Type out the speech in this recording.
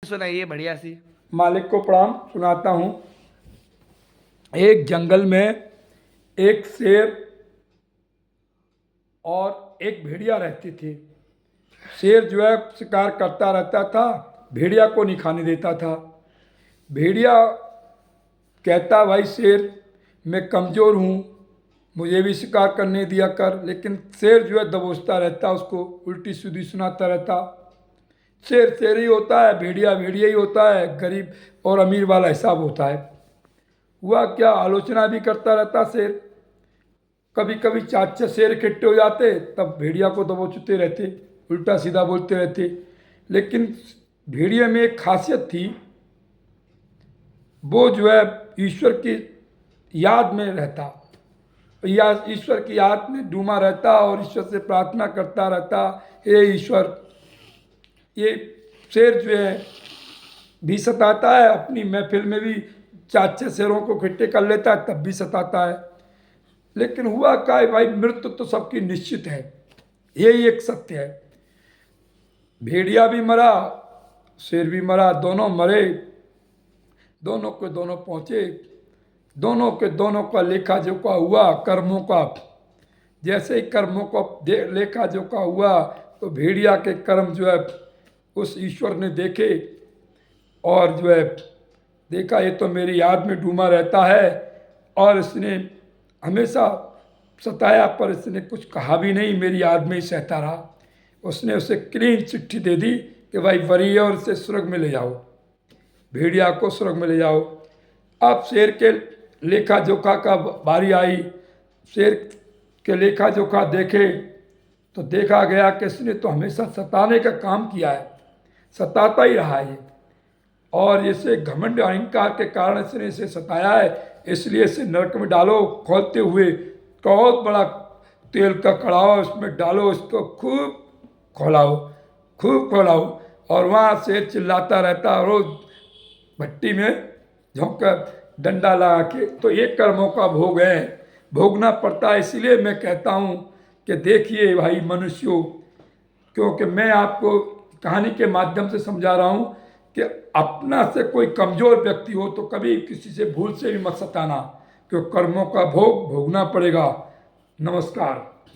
सुनाइए बढ़िया सी। मालिक को प्रणाम सुनाता हूँ। एक जंगल में एक शेर और एक भेड़िया रहती थी। शेर जो है शिकार करता रहता था, भेड़िया को नहीं खाने देता था। भेड़िया कहता, भाई शेर मैं कमज़ोर हूँ, मुझे भी शिकार करने दिया कर। लेकिन शेर जो है दबोचता रहता, उसको उल्टी सीधी सुनाता रहता। शेर शेर ही होता है, भेड़िया भेड़िया ही होता है, गरीब और अमीर वाला हिसाब होता है। हुआ क्या, आलोचना भी करता रहता शेर। कभी कभी 4-6 शेर इकट्ठे हो जाते, तब भेड़िया को दबोचते रहते, उल्टा सीधा बोलते रहते। लेकिन भेड़िया में एक खासियत थी, वो जो है ईश्वर की याद में रहता, या ईश्वर की याद में डूबा रहता और ईश्वर से प्रार्थना करता रहता, हे ईश्वर। ये शेर जो है भी सताता है, अपनी महफिल में भी 4-6 शेरों को इकट्ठे कर लेता है, तब भी सताता है। लेकिन हुआ क्या है भाई, मृत्यु तो सबकी निश्चित है, यही एक सत्य है। भेड़िया भी मरा, शेर भी मरा, दोनों मरे, दोनों के दोनों पहुंचे, दोनों के दोनों का लेखा जोखा हुआ कर्मों का। जैसे ही कर्मों का लेखा जोखा हुआ, तो भेड़िया के कर्म जो है उस ईश्वर ने देखे, और जो है देखा ये तो मेरी याद में डूबा रहता है, और इसने हमेशा सताया, पर इसने कुछ कहा भी नहीं, मेरी याद में ही सहता रहा। उसने उसे क्लीन चिट्ठी दे दी कि भाई वरीय और इसे स्वर्ग में ले जाओ, भेड़िया को स्वर्ग में ले जाओ। अब शेर के लेखा जोखा का बारी आई। शेर के लेखा जोखा देखे तो देखा गया कि इसने तो हमेशा सताने का काम किया है, सताता ही रहा है, और इसे घमंड अहंकार के कारण इसने इसे सताया है, इसलिए इसे नरक में डालो। खोलते हुए बहुत बड़ा तेल का कड़ाव उसमें डालो, इसको खूब खोलाओ, खूब खोलाओ। और वहाँ शेर चिल्लाता रहता, रोज भट्टी में झोंक कर डंडा लगा के। तो ये कर्मों का भोग है, भोगना पड़ता है। इसलिए मैं कहता हूँ कि देखिए भाई मनुष्यों, क्योंकि मैं आपको कहानी के माध्यम से समझा रहा हूँ कि अपना से कोई कमज़ोर व्यक्ति हो तो कभी किसी से भूल से भी मत सताना, क्योंकि कर्मों का भोग भोगना पड़ेगा। नमस्कार।